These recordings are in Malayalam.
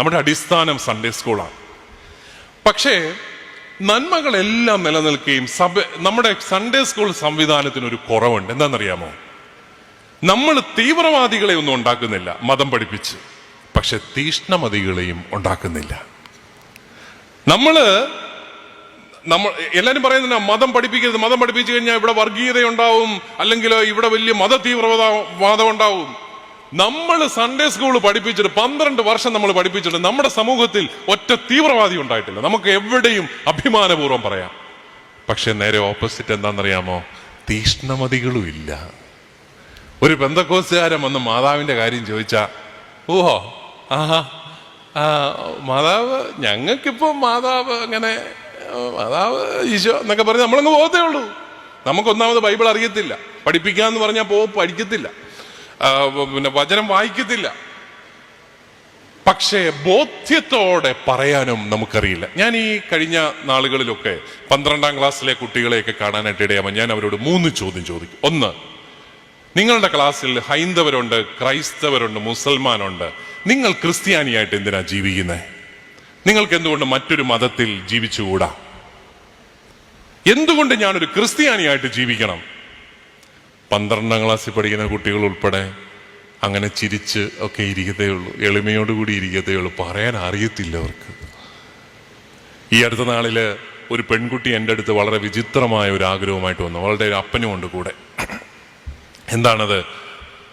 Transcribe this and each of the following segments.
നമ്മുടെ അടിസ്ഥാനം സൺഡേ സ്കൂളാണ്. പക്ഷേ നന്മകളെല്ലാം നിലനിൽക്കുകയും നമ്മുടെ സൺഡേ സ്കൂൾ സംവിധാനത്തിനൊരു കുറവുണ്ട്. എന്താണെന്നറിയാമോ? നമ്മൾ തീവ്രവാദികളെ ഒന്നും ഉണ്ടാക്കുന്നില്ല മതം പഠിപ്പിച്ച്, പക്ഷെ തീഷ്ണമതികളെയും ഉണ്ടാക്കുന്നില്ല. നമ്മൾ എല്ലാവരും പറയുന്നില്ല മതം പഠിപ്പിക്കരുത്, മതം പഠിപ്പിച്ചു കഴിഞ്ഞാൽ ഇവിടെ വർഗീയതയുണ്ടാവും, അല്ലെങ്കിൽ ഇവിടെ വലിയ മത തീവ്രവാദം ഉണ്ടാവും. നമ്മൾ സൺഡേ സ്കൂൾ പഠിപ്പിച്ചിട്ട് 12 വർഷം നമ്മൾ പഠിപ്പിച്ചിട്ട് നമ്മുടെ സമൂഹത്തിൽ ഒറ്റ തീവ്രവാദി ഉണ്ടായിട്ടില്ല. നമുക്ക് എവിടെയും അഭിമാനപൂർവ്വം പറയാം. പക്ഷെ നേരെ ഓപ്പോസിറ്റ് എന്താണെന്നറിയാമോ? തീഷ്ണമതികളും ഇല്ല. ഒരു പെന്തക്കോസ്തുകാരൻ വന്ന് മാതാവിന്റെ കാര്യം ചോദിച്ചാ, ഓഹോ ആഹാ മാതാവ്, ഞങ്ങൾക്കിപ്പോ മാതാവ് അങ്ങനെ മാതാവ് ഈശോ എന്നൊക്കെ പറഞ്ഞ് നമ്മളങ്ങ് പോകത്തേ ഉള്ളൂ. നമുക്കൊന്നാമത് ബൈബിൾ അറിയത്തില്ല, പഠിപ്പിക്കാന്ന് പറഞ്ഞാൽ പഠിക്കത്തില്ല, പിന്നെ വചനം വായിക്കത്തില്ല. പക്ഷേ ബോധ്യത്തോടെ പറയാനും നമുക്കറിയില്ല. ഞാൻ ഈ കഴിഞ്ഞ നാളുകളിലൊക്കെ 12ാം ക്ലാസ്സിലെ കുട്ടികളെയൊക്കെ കാണാനായിട്ട് ഇടയാകുമ്പോൾ ഞാൻ അവരോട് 3 ചോദ്യം ചോദിക്കും. ഒന്ന്, നിങ്ങളുടെ ക്ലാസ്സിൽ ഹൈന്ദവരുണ്ട്, ക്രൈസ്തവരുണ്ട്, മുസൽമാനുണ്ട്. നിങ്ങൾ ക്രിസ്ത്യാനിയായിട്ട് എന്തിനാ ജീവിക്കുന്നത്? നിങ്ങൾക്ക് എന്തുകൊണ്ട് മറ്റൊരു മതത്തിൽ ജീവിച്ചുകൂടാ? എന്തുകൊണ്ട് ഞാനൊരു ക്രിസ്ത്യാനിയായിട്ട് ജീവിക്കണം? 12ാം ക്ലാസ്സിൽ പഠിക്കുന്ന കുട്ടികൾ ഉൾപ്പെടെ അങ്ങനെ ചിരിച്ച് ഒക്കെ ഇരിക്കത്തേ ഉള്ളൂ, എളിമയോടുകൂടി ഇരിക്കത്തേ ഉള്ളൂ. പറയാൻ അറിയത്തില്ല അവർക്ക്. ഈ അടുത്ത നാളില് ഒരു പെൺകുട്ടി എൻ്റെ അടുത്ത് വളരെ വിചിത്രമായ ഒരു ആഗ്രഹവുമായിട്ട് വന്നു. അവളുടെ ഒരു അപ്പനും ഉണ്ട് കൂടെ. എന്താണത്?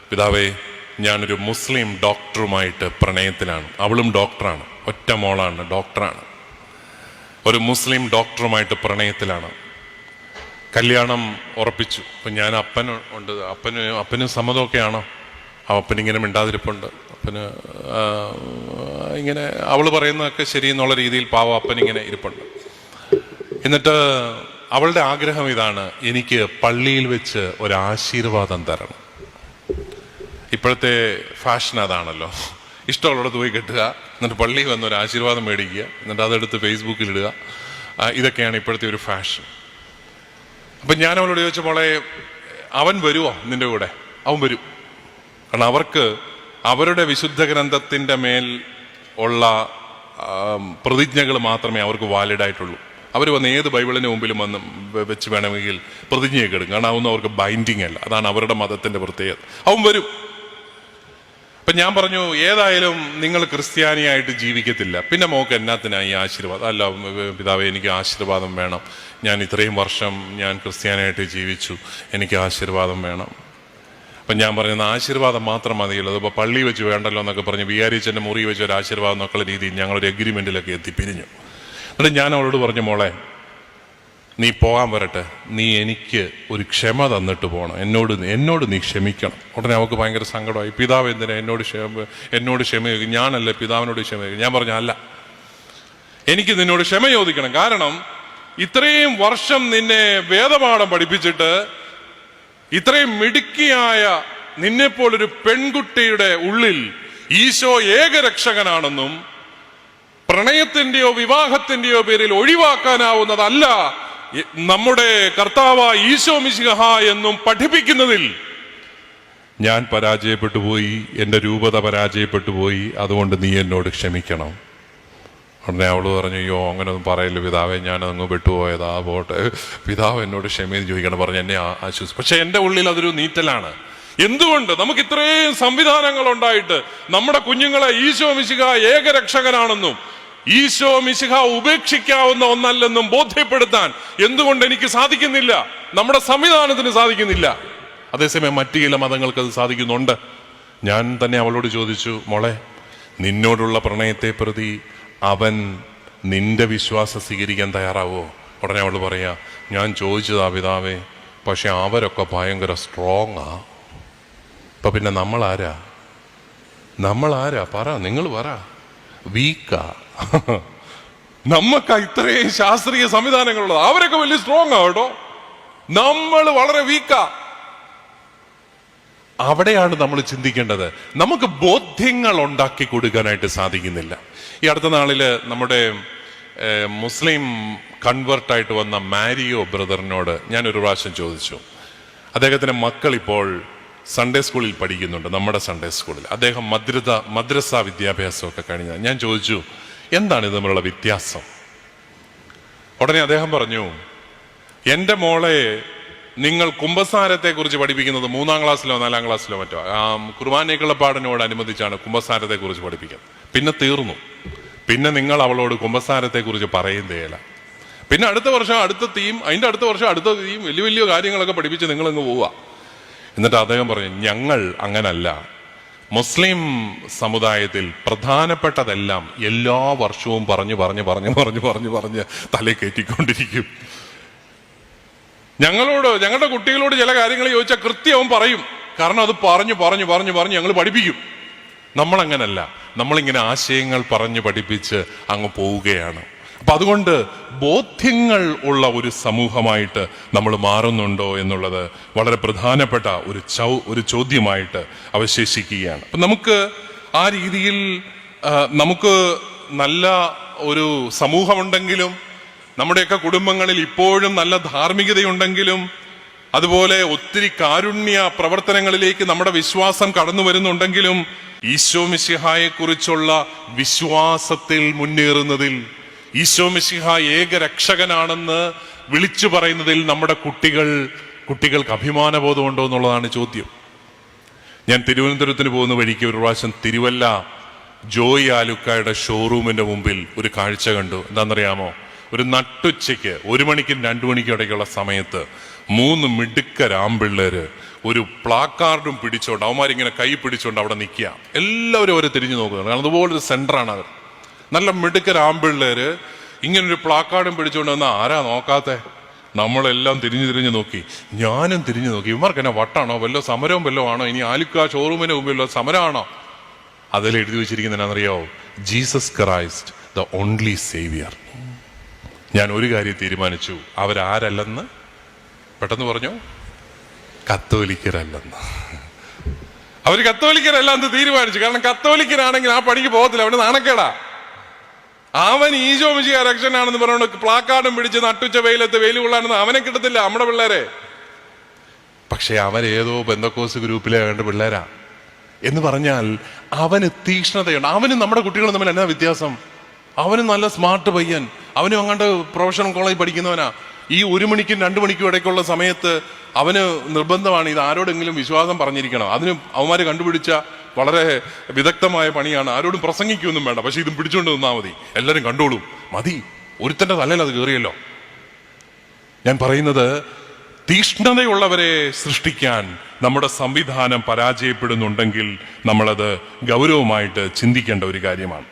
പിതാവേ, ഞാനൊരു മുസ്ലിം ഡോക്ടറുമായിട്ട് പ്രണയത്തിലാണ്. അവളും ഡോക്ടറാണ്, ഒറ്റ മോളാണ്, ഡോക്ടറാണ്. ഒരു മുസ്ലിം ഡോക്ടറുമായിട്ട് പ്രണയത്തിലാണ്. കല്യാണം ഉറപ്പിച്ചു. അപ്പം ഞാൻ അപ്പൻ ഉണ്ട്, അപ്പന് സമ്മതമൊക്കെയാണോ? അപ്പനിങ്ങനെ മിണ്ടാതിരിപ്പുണ്ട്. അപ്പന് ഇങ്ങനെ അവള് പറയുന്നതൊക്കെ ശരിയെന്നുള്ള രീതിയിൽ പാവം അപ്പനിങ്ങനെ ഇരിപ്പുണ്ട്. എന്നിട്ട് അവളുടെ ആഗ്രഹം ഇതാണ്, എനിക്ക് പള്ളിയിൽ വെച്ച് ഒരാശീർവാദം തരണം. ഇപ്പോഴത്തെ ഫാഷൻ അതാണല്ലോ, ഇഷ്ടമുള്ളിടത്ത് പോയി കെട്ടുക, എന്നിട്ട് പള്ളിയിൽ വന്ന് ഒരു ആശീർവാദം മേടിക്കുക, എന്നിട്ട് അതെടുത്ത് ഫേസ്ബുക്കിൽ ഇടുക. ഇതൊക്കെയാണ് ഇപ്പോഴത്തെ ഒരു ഫാഷൻ. അപ്പം ഞാൻ അവളോട് ചോദിച്ച, മോളെ അവൻ വരുമോ നിന്റെ കൂടെ? അവൻ വരും. കാരണം അവർക്ക് അവരുടെ വിശുദ്ധ ഗ്രന്ഥത്തിൻ്റെ മേൽ ഉള്ള പ്രതിജ്ഞകൾ മാത്രമേ അവർക്ക് വാലിഡായിട്ടുള്ളൂ. അവർ വന്ന് ഏത് ബൈബിളിന് മുമ്പിലും വന്ന് വെച്ച് വേണമെങ്കിൽ പ്രതിജ്ഞയൊക്കെ എടുക്കും. കാരണം അതൊന്നും അവർക്ക് ബൈൻഡിങ് അല്ല. അതാണ് അവരുടെ മതത്തിൻ്റെ പ്രത്യേകത. അവൻ വരും. അപ്പം ഞാൻ പറഞ്ഞു, ഏതായാലും നിങ്ങൾ ക്രിസ്ത്യാനിയായിട്ട് ജീവിക്കത്തില്ല, പിന്നെ മോക്ക് എന്നാത്തിനായി ആശീർവാദം? അല്ല പിതാവേ, എനിക്ക് ആശീർവാദം വേണം. ഞാൻ ഇത്രയും വർഷം ഞാൻ ക്രിസ്ത്യാനിയായിട്ട് ജീവിച്ചു, എനിക്ക് ആശീർവാദം വേണം. അപ്പം ഞാൻ പറയുന്ന ആശീർവാദം മാത്രം മതിയല്ലോ, അതിപ്പോൾ പള്ളി വെച്ച് വേണ്ടല്ലോ എന്നൊക്കെ പറഞ്ഞ് വികാരിച്ചൻ്റെ മുറി വെച്ച് ഒരു ആശീർവാദം എന്നൊക്കെയുള്ള രീതിയിൽ ഞങ്ങളൊരു എഗ്രിമെൻറ്റിലൊക്കെ എത്തിപ്പിരിഞ്ഞു. എന്നിട്ട് ഞാൻ അവളോട് പറഞ്ഞു, മോളെ നീ പോകാൻ വരട്ടെ, നീ എനിക്ക് ഒരു ക്ഷമ തന്നിട്ട് പോകണം, എന്നോട് നീ ക്ഷമിക്കണം. ഉടനെ അവൾക്ക് ഭയങ്കര സങ്കടമായി. പിതാവ് എന്തിനാ എന്നോട് ക്ഷമ ചോദിക്കും? ഞാനല്ലേ പിതാവിനോട് ക്ഷമ ചോദിക്കും? ഞാൻ പറഞ്ഞു, അല്ല, എനിക്ക് നിന്നോട് ക്ഷമ ചോദിക്കണം. കാരണം ഇത്രയും വർഷം നിന്നെ വേദപാഠം പഠിപ്പിച്ചിട്ട് ഇത്രയും മിടുക്കിയായ നിന്നെപ്പോലൊരു പെൺകുട്ടിയുടെ ഉള്ളിൽ ഈശോ ഏകരക്ഷകനാണെന്നും പ്രണയത്തിന്റെയോ വിവാഹത്തിന്റെയോ പേരിൽ ഒഴിവാക്കാനാവുന്നതല്ല നമ്മുടെ കർത്താവായ ഈശോ മിശിഹ എന്നും പഠിപ്പിക്കുന്നതിൽ ഞാൻ പരാജയപ്പെട്ടു പോയി, എൻ്റെ രൂപത പരാജയപ്പെട്ടു പോയി, അതുകൊണ്ട് നീ എന്നോട് ക്ഷമിക്കണം. ഉടനെ അവള് പറഞ്ഞു, അയ്യോ അങ്ങനെയൊന്നും പറയല്ലോ പിതാവേ, ഞാനങ്ങ് വിട്ടുപോയതാ, പോട്ടെ, പിതാവ് എന്നോട് ക്ഷമയെന്ന് ചോദിക്കണം പറഞ്ഞ് എന്നെ ആശ്വസിച്ചു. പക്ഷെ എൻ്റെ ഉള്ളിൽ അതൊരു നീറ്റലാണ്. എന്തുകൊണ്ട്? നമുക്ക് ഇത്രയും സംവിധാനങ്ങൾ ഉണ്ടായിട്ട് നമ്മുടെ കുഞ്ഞുങ്ങളെ ഈശോ മിശിഹ ഏകരക്ഷകനാണെന്നും ഈശോ മിശിഹ ഉപേക്ഷിക്കാവുന്ന ഒന്നല്ലെന്നും ബോധ്യപ്പെടുത്താൻ എന്തുകൊണ്ട് എനിക്ക് സാധിക്കുന്നില്ല? നമ്മുടെ സംവിധാനത്തിന് സാധിക്കുന്നില്ല. അതേസമയം മറ്റു ചില മതങ്ങൾക്ക് അത് സാധിക്കുന്നുണ്ട്. ഞാൻ തന്നെ അവളോട് ചോദിച്ചു, മോളെ, നിന്നോടുള്ള പ്രണയത്തെ പ്രതി അവൻ നിന്റെ വിശ്വാസം സ്വീകരിക്കാൻ തയ്യാറാവോ? ഉടനെ അവൾ പറയാ, ഞാൻ ചോദിച്ചതാ പിതാവേ, പക്ഷെ അവരൊക്കെ ഭയങ്കര സ്ട്രോങ്ങാ. ഇപ്പൊ പിന്നെ നമ്മളാരാ പറ, നിങ്ങൾ പറ. വീക്കാ. നമുക്ക് ഇത്രയും ശാസ്ത്രീയ സംവിധാനങ്ങളുള്ളത്, അവരൊക്കെ വലിയ സ്ട്രോങ് ആ കേട്ടോ, നമ്മൾ വളരെ വീക്കാ. അവിടെയാണ് നമ്മൾ ചിന്തിക്കേണ്ടത്. നമുക്ക് ബോധ്യങ്ങൾ ഉണ്ടാക്കി കൊടുക്കാനായിട്ട് സാധിക്കുന്നില്ല. ഈ അടുത്ത നാളില് നമ്മുടെ മുസ്ലിം കൺവേർട്ടായിട്ട് വന്ന മാരിയോ ബ്രദറിനോട് ഞാൻ ഒരു പ്രാവശ്യം ചോദിച്ചു, അദ്ദേഹത്തിന്റെ മക്കൾ ഇപ്പോൾ സൺഡേ സ്കൂളിൽ പഠിക്കുന്നുണ്ട്, നമ്മുടെ സൺഡേ സ്കൂളിൽ. അദ്ദേഹം മദ്രസ വിദ്യാഭ്യാസമൊക്കെ കഴിഞ്ഞ. ഞാൻ ചോദിച്ചു, എന്താണ് ഇത് തമ്മിലുള്ള വ്യത്യാസം? ഉടനെ അദ്ദേഹം പറഞ്ഞു, എൻ്റെ മോളെ നിങ്ങൾ കുമ്പസാരത്തെ കുറിച്ച് പഠിപ്പിക്കുന്നത് 3-ാം ക്ലാസ്സിലോ 4-ാം ക്ലാസ്സിലോ മറ്റോ, കുർബാനയ്ക്കുള്ളപ്പാടിനോട് അനുബന്ധിച്ചാണ് കുമ്പസാരത്തെ കുറിച്ച് പഠിപ്പിക്കുന്നത്. പിന്നെ തീർന്നു. പിന്നെ നിങ്ങൾ അവളോട് കുമ്പസാരത്തെ കുറിച്ച് പറയുന്നതേല. പിന്നെ അടുത്ത വർഷം അടുത്ത തീം, അതിന്റെ അടുത്ത വർഷം അടുത്ത തീം, വലിയ വലിയ കാര്യങ്ങളൊക്കെ പഠിപ്പിച്ച് നിങ്ങളങ്ങ് പോവുക. എന്നിട്ട് അദ്ദേഹം പറഞ്ഞു, ഞങ്ങൾ അങ്ങനല്ല. മുസ്ലിം സമുദായത്തിൽ പ്രധാനപ്പെട്ടതെല്ലാം എല്ലാ വർഷവും പറഞ്ഞ് തലേ കയറ്റിക്കൊണ്ടിരിക്കും. ഞങ്ങളുടെ കുട്ടികളോട് ചില കാര്യങ്ങൾ ചോദിച്ചാൽ കൃത്യവും പറയും. കാരണം അത് പറഞ്ഞ് ഞങ്ങൾ പഠിപ്പിക്കും. നമ്മളങ്ങനല്ല. നമ്മളിങ്ങനെ ആശയങ്ങൾ പറഞ്ഞ് പഠിപ്പിച്ച് അങ്ങ് പോവുകയാണ്. അപ്പൊ അതുകൊണ്ട് ബോധ്യങ്ങൾ ഉള്ള ഒരു സമൂഹമായിട്ട് നമ്മൾ മാറുന്നുണ്ടോ എന്നുള്ളത് വളരെ പ്രധാനപ്പെട്ട ഒരു ചോദ്യമായിട്ട് അവശേഷിക്കുകയാണ്. അപ്പൊ നമുക്ക് ആ രീതിയിൽ നമുക്ക് നല്ല ഒരു സമൂഹമുണ്ടെങ്കിലും, നമ്മുടെയൊക്കെ കുടുംബങ്ങളിൽ ഇപ്പോഴും നല്ല ധാർമ്മികതയുണ്ടെങ്കിലും, അതുപോലെ ഒത്തിരി കാരുണ്യ പ്രവർത്തനങ്ങളിലേക്ക് നമ്മുടെ വിശ്വാസം കടന്നു വരുന്നുണ്ടെങ്കിലും, ഈശോ മിശിഹായെ കുറിച്ചുള്ള വിശ്വാസത്തിൽ മുന്നേറുന്നതിൽ, ഈശോ മിശിഹ ഏക രക്ഷകനാണെന്ന് വിളിച്ചു പറയുന്നതിൽ നമ്മുടെ കുട്ടികൾക്ക് അഭിമാനബോധമുണ്ടോ എന്നുള്ളതാണ് ചോദ്യം. ഞാൻ തിരുവനന്തപുരത്തിന് പോകുന്ന വഴിക്ക് ഒരു പ്രാവശ്യം തിരുവല്ല ജോയി ആലുക്കായുടെ ഷോറൂമിന്റെ മുമ്പിൽ ഒരു കാഴ്ച കണ്ടു. എന്താണെന്നറിയാമോ? ഒരു നട്ടുച്ചയ്ക്ക് 1 മണിക്കും 2 മണിക്കും ഇടയ്ക്കുള്ള സമയത്ത് 3 മിടുക്കരാമ്പിള്ളേര് ഒരു പ്ലാക്കാർഡും പിടിച്ചോണ്ട്, അവന്മാരിങ്ങനെ കൈ പിടിച്ചോണ്ട് അവിടെ നിൽക്കുക. എല്ലാവരും അവരെ തിരിഞ്ഞു നോക്കുകയാണ്. കാരണം അതുപോലൊരു സെന്ററാണ് അവർ. നല്ല മിടുക്കരാമ്പിള്ളേര് ഇങ്ങനൊരു പ്ലാക്കാർഡും പിടിച്ചോണ്ട് വന്നാൽ ആരാ നോക്കാത്തെ? നമ്മളെല്ലാം തിരിഞ്ഞു നോക്കി. ഞാനും തിരിഞ്ഞു നോക്കി. ഇവർക്ക് എന്നെ വട്ടാണോ, വല്ലോ സമരവും വല്ലോ ആണോ? ഇനി ആലുക്ക ഷോറൂമിന് മുമ്പിലോ സമരമാണോ? അതിൽ എഴുതി വെച്ചിരിക്കുന്ന എന്നാണെന്നറിയാവോ? Jesus Christ the only saviour. ഞാൻ ഒരു കാര്യം തീരുമാനിച്ചു, അവരാരല്ലെന്ന്. പെട്ടെന്ന് പറഞ്ഞു, കത്തോലിക്കരല്ലെന്ന്. അവര് കത്തോലിക്കരല്ല എന്ന് തീരുമാനിച്ചു. കാരണം കത്തോലിക്കനാണെങ്കിൽ ആ പണിക്ക് പോകത്തില്ല, അവന് നാണക്കേടാ. അവൻ ഈശോ മിശിഹാ രക്ഷകനാണെന്ന് പറഞ്ഞുകൊണ്ട് പ്ലാക്കാർഡും പിടിച്ച് നട്ടുച്ച വെയിലത്ത് വെയിൽ കൊള്ളാനെന്ന് അവനെ കിട്ടത്തില്ല, നമ്മുടെ പിള്ളേരെ. പക്ഷെ അവരേതോ പെന്തക്കോസ് ഗ്രൂപ്പിലെ വേണ്ട പിള്ളേരാ എന്ന് പറഞ്ഞാൽ അവന് തീക്ഷ്ണതയുണ്ട്. അവനും നമ്മുടെ കുട്ടികളും തമ്മിൽ എന്നാ വ്യത്യാസം? അവനും നല്ല സ്മാർട്ട് പയ്യൻ, അവനും അങ്ങാണ്ട് പ്രൊഫഷണൽ കോളേജ് പഠിക്കുന്നവനാ. ഈ 1 മണിക്കും 2 മണിക്കും ഇടയ്ക്കുള്ള സമയത്ത് അവന് നിർബന്ധമാണ് ഇത് ആരോടെങ്കിലും വിശ്വാസം പറഞ്ഞിരിക്കണം. അതിന് അവന്മാര് കണ്ടുപിടിച്ച വളരെ വിദഗ്ധമായ പണിയാണ്. ആരോടും പ്രസംഗിക്കൊന്നും വേണ്ട, പക്ഷെ ഇതും പിടിച്ചുകൊണ്ട് നിന്നാൽ മതി, എല്ലാവരും കണ്ടോളും, മതി. ഒരുത്തന്റെ തലയിൽ അത് കയറിയല്ലോ. ഞാൻ പറയുന്നത്, തീക്ഷ്ണതയുള്ളവരെ സൃഷ്ടിക്കാൻ നമ്മുടെ സംവിധാനം പരാജയപ്പെടുന്നുണ്ടെങ്കിൽ നമ്മളത് ഗൗരവമായിട്ട് ചിന്തിക്കേണ്ട ഒരു കാര്യമാണ്.